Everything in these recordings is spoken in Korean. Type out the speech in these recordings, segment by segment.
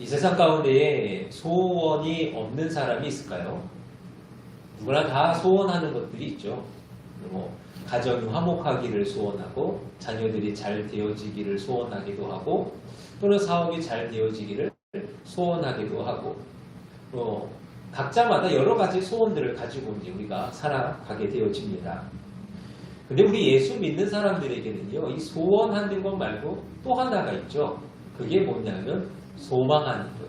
이 세상 가운데에 소원이 없는 사람이 있을까요? 누구나 다 소원하는 것들이 있죠. 가정이 화목하기를 소원하고 자녀들이 잘 되어지기를 소원하기도 하고 또는 사업이 잘 되어지기를 소원하기도 하고 각자마다 여러 가지 소원들을 가지고 이제 우리가 살아가게 되어집니다. 근데 우리 예수 믿는 사람들에게는요, 이 소원하는 것 말고 또 하나가 있죠. 그게 뭐냐면 소망하는 것.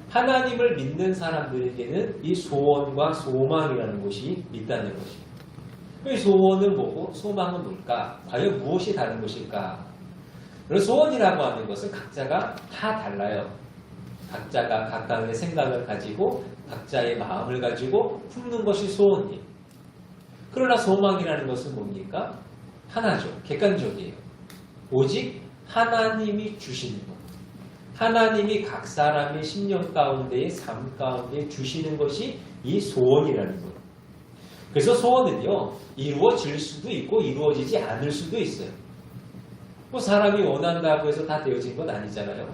하나님을 믿는 사람들에게는 이 소원과 소망이라는 것이 있다는 것입니다. 이 소원은 뭐고 소망은 뭘까? 과연 무엇이 다른 것일까? 그래서 소원이라고 하는 것은 각자가 다 달라요. 각자가 각각의 생각을 가지고 각자의 마음을 가지고 품는 것이 소원이에요. 그러나 소망이라는 것은 뭡니까? 하나죠. 객관적이에요. 오직 하나님이 주시는 것. 하나님이 각 사람의 심령 가운데의 삶 가운데 주시는 것이 이 소원이라는 거예요. 그래서 소원은요, 이루어질 수도 있고 이루어지지 않을 수도 있어요. 뭐 사람이 원한다고 해서 다 되어진 건 아니잖아요.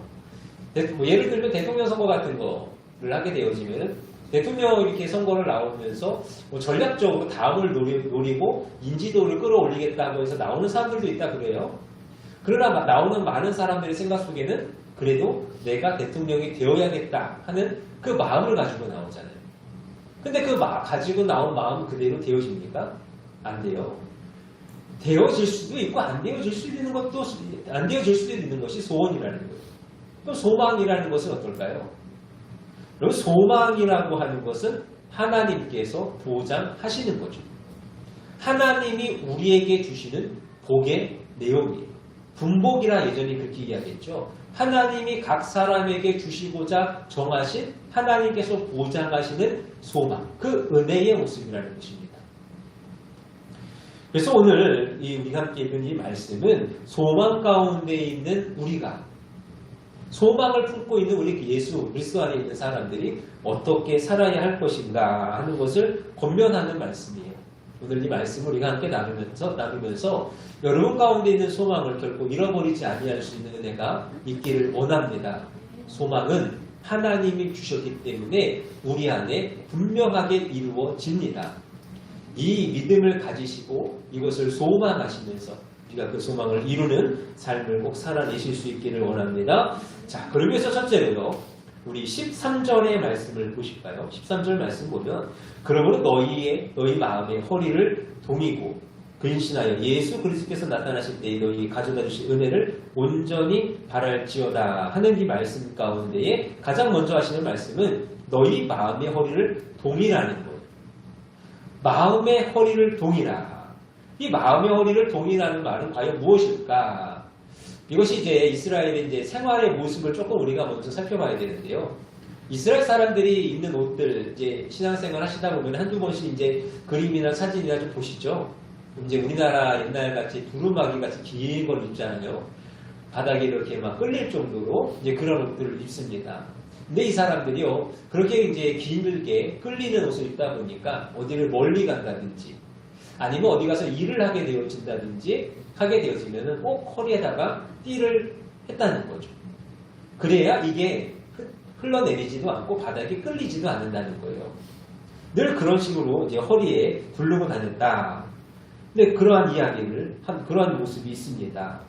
예를 들면 대통령 선거 같은 거를 하게 되어지면 대통령 이렇게 선거를 나오면서 전략적으로 다음을 노리고 인지도를 끌어올리겠다고 해서 나오는 사람들도 있다 그래요. 그러나 나오는 많은 사람들의 생각 속에는 그래도 내가 대통령이 되어야겠다 하는 그 마음을 가지고 나오잖아요. 근데 그 가지고 나온 마음 그대로 되어집니까? 안 돼요. 되어질 수도 있고 안 되어질 수도 있는 것도 안 되어질 수도 있는 것이 소원이라는 거예요. 또 소망이라는 것은 어떨까요? 그럼 소망이라고 하는 것은 하나님께서 보장하시는 거죠. 하나님이 우리에게 주시는 복의 내용이에요. 분복이라 예전에 그렇게 이야기했죠. 하나님이 각 사람에게 주시고자 정하신 하나님께서 보장하시는 소망, 그 은혜의 모습이라는 것입니다. 그래서 오늘 우리가 함께 읽은 이 말씀은 소망 가운데 있는 우리가 소망을 품고 있는 우리 예수 그리스도 안에 있는 사람들이 어떻게 살아야 할 것인가 하는 것을 권면하는 말씀이에요. 오늘 이 말씀을 우리가 함께 나누면서 여러분 가운데 있는 소망을 결코 잃어버리지 아니할 수 있는 은혜가 있기를 원합니다. 소망은 하나님이 주셨기 때문에 우리 안에 분명하게 이루어집니다. 이 믿음을 가지시고 이것을 소망하시면서 우리가 그 소망을 이루는 삶을 꼭 살아내실 수 있기를 원합니다. 자, 그러면서 첫째로요. 우리 13절의 말씀을 보실까요? 13절 말씀 보면 그러므로 너희 마음의 허리를 동이고 근신하여 예수 그리스도께서 나타나실 때에 너희 가져다 주실 은혜를 온전히 바랄지어다 하는 이 말씀 가운데에 가장 먼저 하시는 말씀은 너희 마음의 허리를 동이라는 거예요. 마음의 허리를 동이라. 이 마음의 허리를 동이라는 말은 과연 무엇일까? 이것이 이제 이스라엘의 이제 생활의 모습을 조금 우리가 먼저 살펴봐야 되는데요. 이스라엘 사람들이 입는 옷들, 이제 신앙생활 하시다 보면 한두 번씩 이제 그림이나 사진이나 좀 보시죠. 이제 우리나라 옛날 같이 두루마기 같이 긴 걸 입잖아요. 바닥에 이렇게 막 끌릴 정도로 이제 그런 옷들을 입습니다. 근데 이 사람들이요, 그렇게 이제 길게 끌리는 옷을 입다 보니까 어디를 멀리 간다든지 아니면 어디 가서 일을 하게 되어진다든지 하게 되어지면은 꼭 허리에다가 띠를 했다는 거죠. 그래야 이게 흘러내리지도 않고 바닥에 끌리지도 않는다는 거예요. 늘 그런 식으로 이제 허리에 두르고 다녔다. 근데 그러한 이야기를 그러한 모습이 있습니다.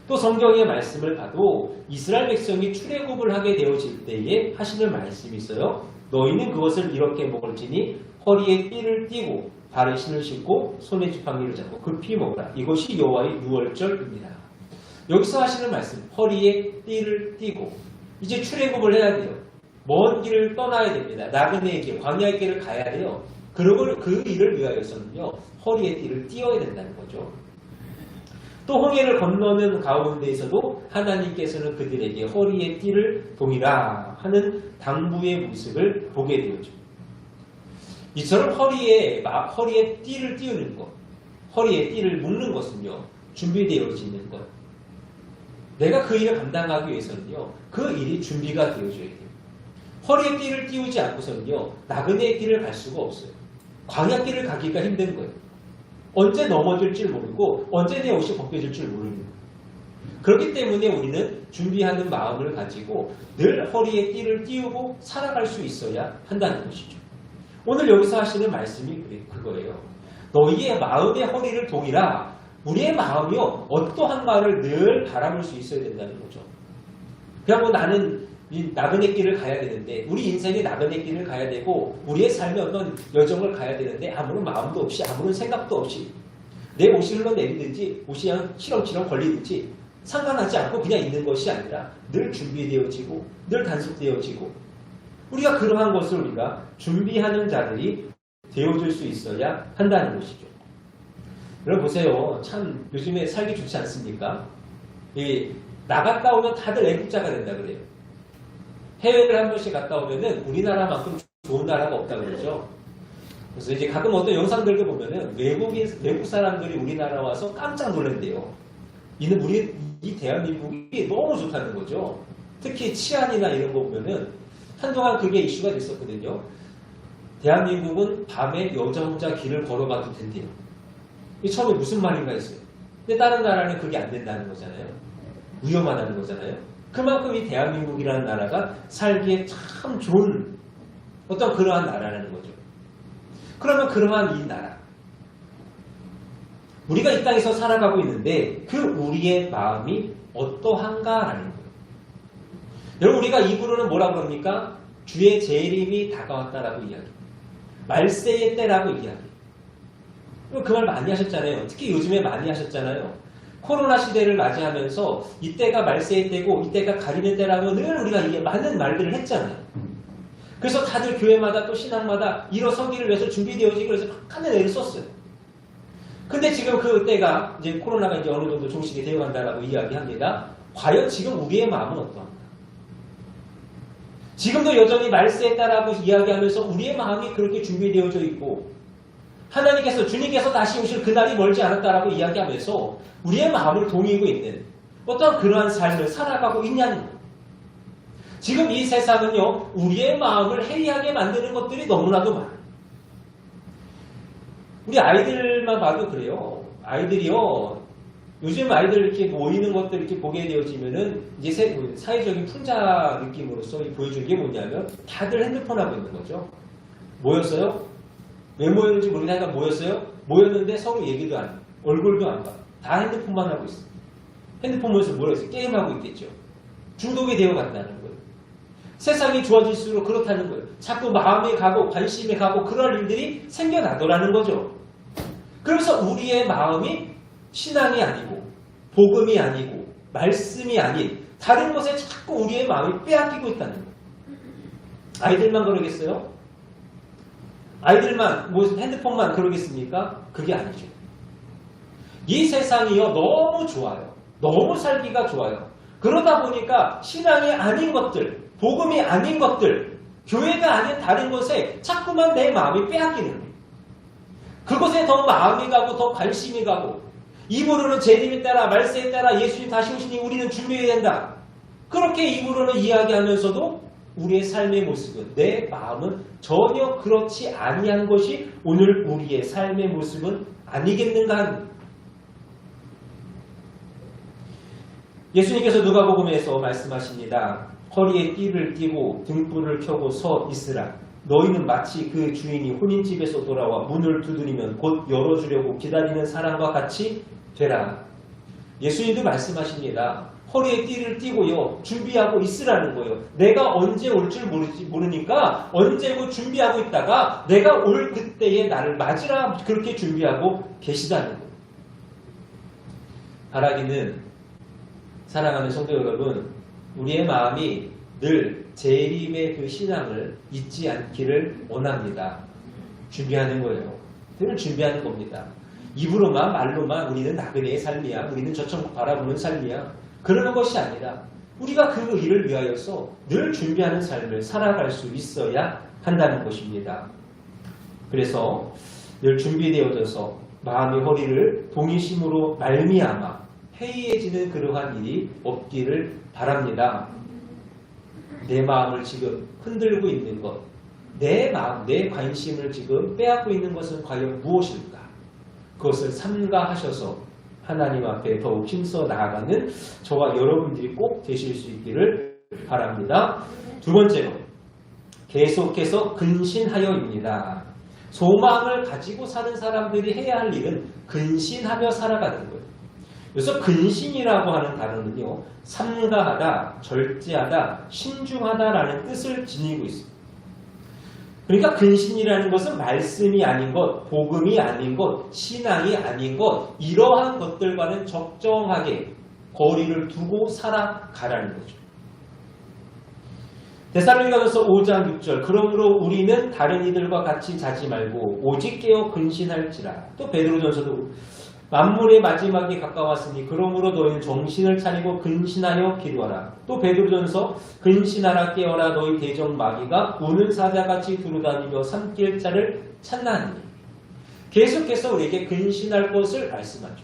또 성경의 말씀을 봐도 이스라엘 백성이 출애굽을 하게 되어질 때에 하시는 말씀이 있어요. 너희는 그것을 이렇게 먹을지니 허리에 띠를 띠고 발에 신을 신고 손에 지팡이를 잡고 급히 먹으라. 이것이 여호와의 유월절입니다. 여기서 하시는 말씀, 허리에 띠를 띠고 이제 출애굽을 해야 돼요. 먼 길을 떠나야 됩니다. 나그네의 길, 광야의 길을 가야 돼요. 그러고 그 일을 위하여서는요, 허리에 띠를 띄어야 된다는 거죠. 또 홍해를 건너는 가운데에서도 하나님께서는 그들에게 허리에 띠를 동이라 하는 당부의 모습을 보게 되었죠. 이처럼 허리에 띠를 띄우는 것, 허리에 띠를 묶는 것은요, 준비되어지는 것. 내가 그 일을 감당하기 위해서는요, 그 일이 준비가 되어져야 돼요. 허리에 띠를 띄우지 않고서는요, 나그네의 길을 갈 수가 없어요. 광야길을 가기가 힘든 거예요. 언제 넘어질 줄 모르고 언제 내 옷이 벗겨질 줄 모르는 거예요. 그렇기 때문에 우리는 준비하는 마음을 가지고 늘 허리에 띠를 띄우고 살아갈 수 있어야 한다는 것이죠. 오늘 여기서 하시는 말씀이 그거예요. 너희의 마음의 허리를 동이라. 우리의 마음이요, 어떠한가를 늘 바라볼 수 있어야 된다는 거죠. 그냥 뭐 나는 나그네 길을 가야 되는데, 우리 인생이 나그네 길을 가야 되고, 우리의 삶의 어떤 여정을 가야 되는데, 아무런 마음도 없이, 아무런 생각도 없이, 내 옷이 흘러내리든지, 옷이 그냥 치렁치렁 걸리든지, 상관하지 않고 그냥 있는 것이 아니라, 늘 준비되어지고, 늘 단속되어지고, 우리가 그러한 것을 우리가 준비하는 자들이 되어줄 수 있어야 한다는 것이죠. 여러분 보세요. 참 요즘에 살기 좋지 않습니까? 나갔다 오면 다들 애국자가 된다 그래요. 해외를 한 번씩 갔다 오면은 우리나라만큼 좋은 나라가 없다 그러죠. 그래서 이제 가끔 어떤 영상들도 보면은 외국 사람들이 우리나라 와서 깜짝 놀란대요. 이 대한민국이 너무 좋다는 거죠. 특히 치안이나 이런 거 보면은 한동안 그게 이슈가 됐었거든요. 대한민국은 밤에 여자 혼자 길을 걸어가도 된대요. 이 처음에 무슨 말인가 했어요. 근데 다른 나라는 그게 안 된다는 거잖아요. 위험하다는 거잖아요. 그만큼 이 대한민국이라는 나라가 살기에 참 좋은 어떤 그러한 나라라는 거죠. 그러면 그러한 이 나라, 우리가 이 땅에서 살아가고 있는데 그 우리의 마음이 어떠한가라는 거예요. 여러분 우리가 입으로는 뭐라고 그럽니까? 주의 재림이 다가왔다라고 이야기합니다. 말세의 때라고 이야기해요. 그 말 많이 하셨잖아요. 특히 요즘에 많이 하셨잖아요. 코로나 시대를 맞이하면서 이때가 말세의 때고 이때가 가리는 때라고 늘 우리가 이게 많은 말들을 했잖아요. 그래서 다들 교회마다 또 신앙마다 일어서기를 위해서 준비되어지기 위해서 칸에 애를 썼어요. 근데 지금 그 때가 이제 코로나가 이제 어느 정도 종식이 되어 간다라고 이야기합니다. 과연 지금 우리의 마음은 어떠한가? 지금도 여전히 말세의 때라고 이야기하면서 우리의 마음이 그렇게 준비되어져 있고 하나님께서 주님께서 다시 오실 그날이 멀지 않았다라고 이야기하면서 우리의 마음을 동이고 있는 어떤 그러한 삶을 살아가고 있냐는 거예요. 지금 이 세상은요, 우리의 마음을 해이하게 만드는 것들이 너무나도 많아요. 우리 아이들만 봐도 그래요. 아이들이요, 요즘 아이들 이렇게 모이는 것들 이렇게 보게 되어지면은 이제 사회적인 풍자 느낌으로서 보여주는 게 뭐냐면 다들 핸드폰 하고 있는 거죠. 모였어요? 왜 모였는지 모르겠는데 모였어요? 모였는데 서로 얘기도 안 해요. 얼굴도 안 봐. 다 핸드폰만 하고 있어요. 핸드폰 모여서 뭐라 했어요? 게임하고 있겠죠. 중독이 되어 간다는 거예요. 세상이 좋아질수록 그렇다는 거예요. 자꾸 마음에 가고 관심에 가고 그럴 일들이 생겨나더라는 거죠. 그래서 우리의 마음이 신앙이 아니고 복음이 아니고 말씀이 아닌 다른 것에 자꾸 우리의 마음이 빼앗기고 있다는 거예요. 아이들만 그러겠어요? 아이들만 핸드폰만 그러겠습니까? 그게 아니죠. 이 세상이요 너무 좋아요. 너무 살기가 좋아요. 그러다 보니까 신앙이 아닌 것들, 복음이 아닌 것들, 교회가 아닌 다른 것에 자꾸만 내 마음이 빼앗기는 거예요. 그것에 더 마음이 가고 더 관심이 가고 입으로는 재림에 따라 말세에 따라 예수님 다시 오시니 우리는 준비해야 된다. 그렇게 입으로는 이야기하면서도 우리의 삶의 모습은 내 마음은 전혀 그렇지 아니한 것이 오늘 우리의 삶의 모습은 아니겠는가 하는 거예요. 예수님께서 누가복음에서 말씀하십니다. 허리에 띠를 띠고 등불을 켜고 서 있으라. 너희는 마치 그 주인이 혼인집에서 돌아와 문을 두드리면 곧 열어주려고 기다리는 사람과 같이 되라. 예수님도 말씀하십니다. 허리에 띠를 띠고요. 준비하고 있으라는 거예요. 내가 언제 올 줄 모르니까 언제고 준비하고 있다가 내가 올 그때에 나를 맞으라 그렇게 준비하고 계시다는 거예요. 바라기는 사랑하는 성도 여러분, 우리의 마음이 늘 재림의 그 신앙을 잊지 않기를 원합니다. 준비하는 거예요. 늘 준비하는 겁니다. 입으로만 말로만 우리는 나그네의 삶이야. 우리는 저천국 바라보는 삶이야. 그러는 것이 아니라 우리가 그 일을 위하여서 늘 준비하는 삶을 살아갈 수 있어야 한다는 것입니다. 그래서 늘 준비되어져서 마음의 허리를 동의심으로 말미암아 해이해지는 그러한 일이 없기를 바랍니다. 내 마음을 지금 흔들고 있는 것, 내 마음, 내 관심을 지금 빼앗고 있는 것은 과연 무엇일까? 그것을 삼가하셔서 하나님 앞에 더욱 힘써 나아가는 저와 여러분들이 꼭 되실 수 있기를 바랍니다. 두 번째로 계속해서 근신하여입니다. 소망을 가지고 사는 사람들이 해야 할 일은 근신하며 살아가는 거예요. 그래서 근신이라고 하는 단어는요, 삼가하다, 절제하다, 신중하다라는 뜻을 지니고 있습니다. 그러니까 근신이라는 것은 말씀이 아닌 것, 복음이 아닌 것, 신앙이 아닌 것, 이러한 것들과는 적정하게 거리를 두고 살아가라는 거죠. 데살로니가전서 5장 6절 그러므로 우리는 다른 이들과 같이 자지 말고 오직 깨어 근신할지라. 또 베드로전서도 만물의 마지막이 가까웠으니 그러므로 너희는 정신을 차리고 근신하여 기도하라. 또 베드로전서 근신하라 깨어라 너희 대적 마귀가 우는 사자같이 두루다니며 삼킬 자를 찾나니. 계속해서 우리에게 근신할 것을 말씀하죠.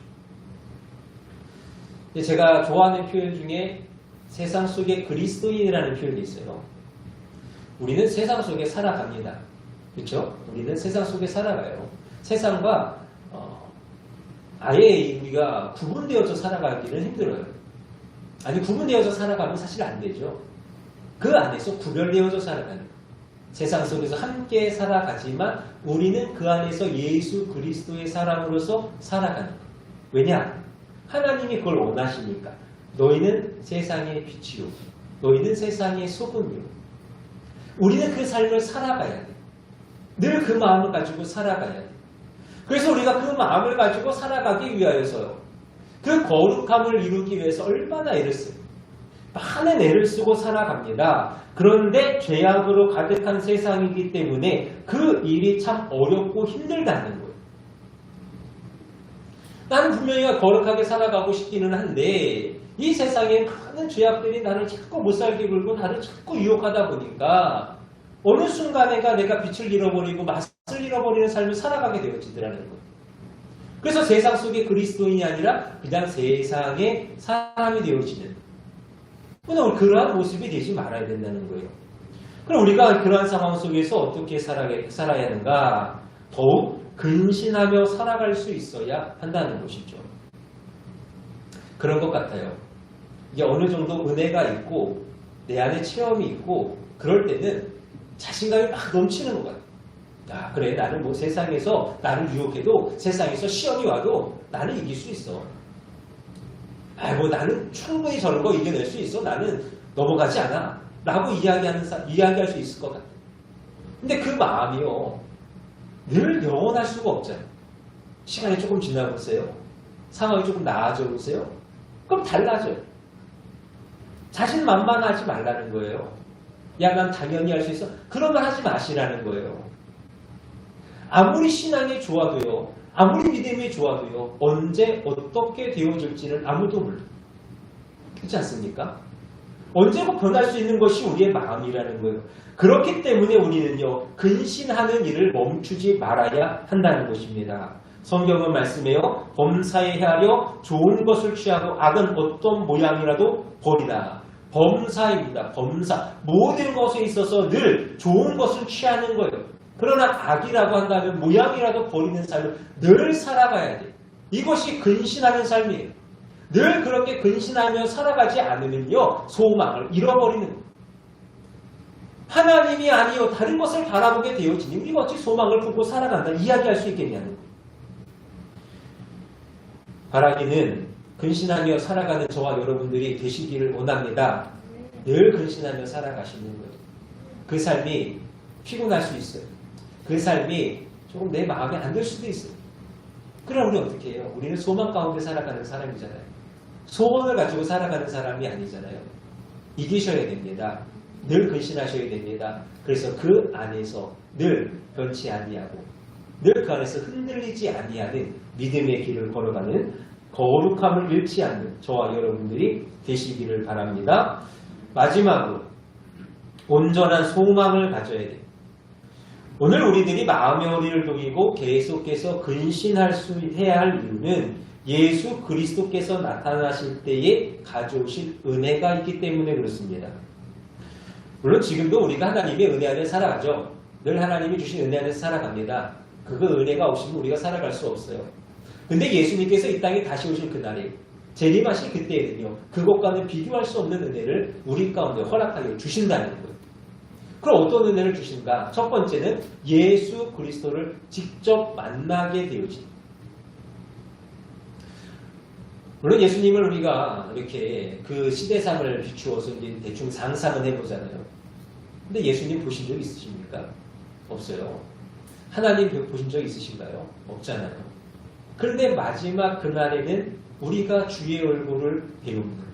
제가 좋아하는 표현 중에 세상 속에 그리스도인이라는 표현이 있어요. 우리는 세상 속에 살아갑니다. 그렇죠? 우리는 세상 속에 살아가요. 세상과 아예 우리가 구분되어서 살아가기는 힘들어요. 아니 구분되어서 살아가면 사실 안 되죠. 그 안에서 구별되어서 살아가는 거예요. 세상 속에서 함께 살아가지만 우리는 그 안에서 예수 그리스도의 사람으로서 살아가는 거예요. 왜냐? 하나님이 그걸 원하시니까. 너희는 세상의 빛이요. 너희는 세상의 소금이요. 우리는 그 삶을 살아가야 돼. 늘 그 마음을 가지고 살아가야 돼. 그래서 우리가 그 마음을 가지고 살아가기 위하여서요. 그 거룩함을 이루기 위해서 얼마나 애를 써요. 많은 애를 쓰고 살아갑니다. 그런데 죄악으로 가득한 세상이기 때문에 그 일이 참 어렵고 힘들다는 거예요. 나는 분명히 거룩하게 살아가고 싶기는 한데 이 세상에 많은 죄악들이 나를 자꾸 못 살게 굴고 나를 자꾸 유혹하다 보니까 어느 순간에가 내가 빛을 잃어버리고 맛을 잃어버리는 삶을 살아가게 되어지더라는 거예요. 그래서 세상 속의 그리스도인이 아니라 그냥 세상의 사람이 되어지는 그러한 모습이 되지 말아야 된다는 거예요. 그럼 우리가 그러한 상황 속에서 어떻게 살아야 하는가? 더욱 근신하며 살아갈 수 있어야 한다는 것이죠. 그런 것 같아요. 이게 어느 정도 은혜가 있고 내 안에 체험이 있고 그럴 때는 자신감이 막 넘치는 것 같아요. 야, 그래 나는 뭐 세상에서 나를 유혹해도 세상에서 시험이 와도 나는 이길 수 있어. 뭐 나는 충분히 저런 거 이겨낼 수 있어. 나는 넘어가지 않아. 라고 이야기할 수 있을 것 같아요. 근데 그 마음이요. 늘 영원할 수가 없잖아요. 시간이 조금 지나보세요. 상황이 조금 나아져 보세요. 그럼 달라져요. 자신만만하지 말라는 거예요. 야, 난 당연히 할 수 있어. 그런 말 하지 마시라는 거예요. 아무리 신앙이 좋아도요. 아무리 믿음이 좋아도요. 언제 어떻게 되어질지는 아무도 몰라요. 그렇지 않습니까? 언제고 변할 수 있는 것이 우리의 마음이라는 거예요. 그렇기 때문에 우리는요. 근신하는 일을 멈추지 말아야 한다는 것입니다. 성경은 말씀해요. 범사에 헤아려 좋은 것을 취하고 악은 어떤 모양이라도 버리라. 범사입니다. 범사. 모든 것에 있어서 늘 좋은 것을 취하는 거예요. 그러나 악이라고 한다면 모양이라도 버리는 삶을 늘 살아가야 돼요. 이것이 근신하는 삶이에요. 늘 그렇게 근신하며 살아가지 않으면요. 소망을 잃어버리는 거예요. 하나님이 아니요 다른 것을 바라보게 되어지니 우리가 어찌 소망을 품고 살아간다 이야기할 수 있겠냐는 거예요. 바라기는 근신하며 살아가는 저와 여러분들이 되시기를 원합니다. 늘 근신하며 살아가시는 거예요. 그 삶이 피곤할 수 있어요. 그 삶이 조금 내 마음에 안 들 수도 있어요. 그럼 우리 어떻게 해요? 우리는 소망 가운데 살아가는 사람이잖아요. 소원을 가지고 살아가는 사람이 아니잖아요. 이기셔야 됩니다. 늘 근신하셔야 됩니다. 그래서 그 안에서 늘 변치 아니하고 늘 그 안에서 흔들리지 아니하는 믿음의 길을 걸어가는 거룩함을 잃지 않는 저와 여러분들이 되시기를 바랍니다. 마지막으로 온전한 소망을 가져야 돼요. 오늘 우리들이 마음의 허리를 동이고 계속해서 근신해야 할 이유는 예수 그리스도께서 나타나실 때에 가져오실 은혜가 있기 때문에 그렇습니다. 물론 지금도 우리가 하나님의 은혜 안에 살아가죠. 늘 하나님이 주신 은혜 안에서 살아갑니다. 그 은혜가 없이는 우리가 살아갈 수 없어요. 근데 예수님께서 이 땅에 다시 오실 그날에 재림하실 그때에는요, 그것과는 비교할 수 없는 은혜를 우리 가운데 허락하여 주신다는 거예요. 그럼 어떤 은혜를 주신가? 첫 번째는 예수 그리스도를 직접 만나게 되어진. 물론 예수님을 우리가 이렇게 그 시대상을 비추어서 이제 대충 상상은 해보잖아요. 근데 예수님 보신 적 있으십니까? 없어요. 하나님 보신 적 있으신가요? 없잖아요. 그런데 마지막 그날에는 우리가 주의 얼굴을 배우는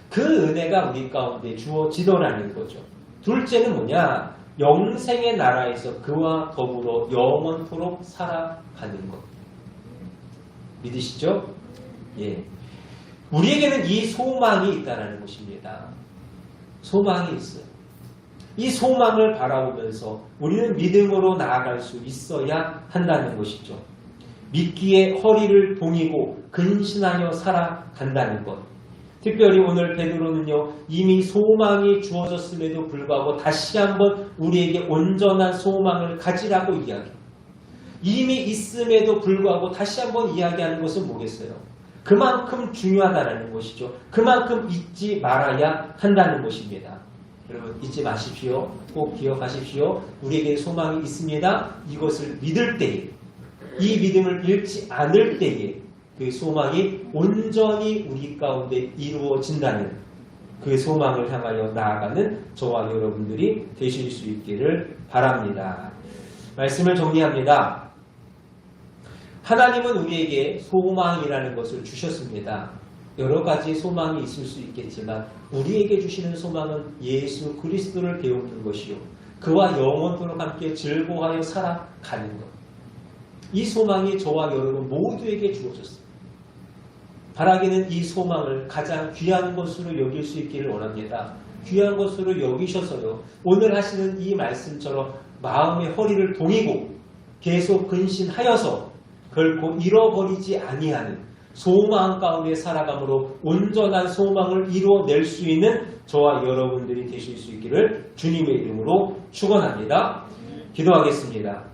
그 은혜가 우리 가운데 주어지더라는 거죠. 둘째는 뭐냐? 영생의 나라에서 그와 더불어 영원토록 살아가는 것. 믿으시죠? 예. 우리에게는 이 소망이 있다는 것입니다. 소망이 있어요. 이 소망을 바라보면서 우리는 믿음으로 나아갈 수 있어야 한다는 것이죠. 믿기에 허리를 동이고 근신하여 살아간다는 것. 특별히 오늘 베드로는요, 이미 소망이 주어졌음에도 불구하고 다시 한번 우리에게 온전한 소망을 가지라고 이야기합니다. 이미 있음에도 불구하고 다시 한번 이야기하는 것은 뭐겠어요? 그만큼 중요하다는 것이죠. 그만큼 잊지 말아야 한다는 것입니다. 여러분 잊지 마십시오. 꼭 기억하십시오. 우리에게 소망이 있습니다. 이것을 믿을 때에, 이 믿음을 잃지 않을 때에 그 소망이 온전히 우리 가운데 이루어진다는, 그 소망을 향하여 나아가는 저와 여러분들이 되실 수 있기를 바랍니다. 말씀을 정리합니다. 하나님은 우리에게 소망이라는 것을 주셨습니다. 여러 가지 소망이 있을 수 있겠지만 우리에게 주시는 소망은 예수 그리스도를 배우는 것이요, 그와 영원토록 함께 즐거워하여 살아가는 것. 이 소망이 저와 여러분 모두에게 주어졌습니다. 바라기는 이 소망을 가장 귀한 것으로 여길 수 있기를 원합니다. 귀한 것으로 여기셔서요, 오늘 하시는 이 말씀처럼 마음의 허리를 동이고 계속 근신하여서 결코 잃어버리지 아니하는 소망 가운데 살아감으로 온전한 소망을 이루어낼 수 있는 저와 여러분들이 되실 수 있기를 주님의 이름으로 축원합니다. 기도하겠습니다.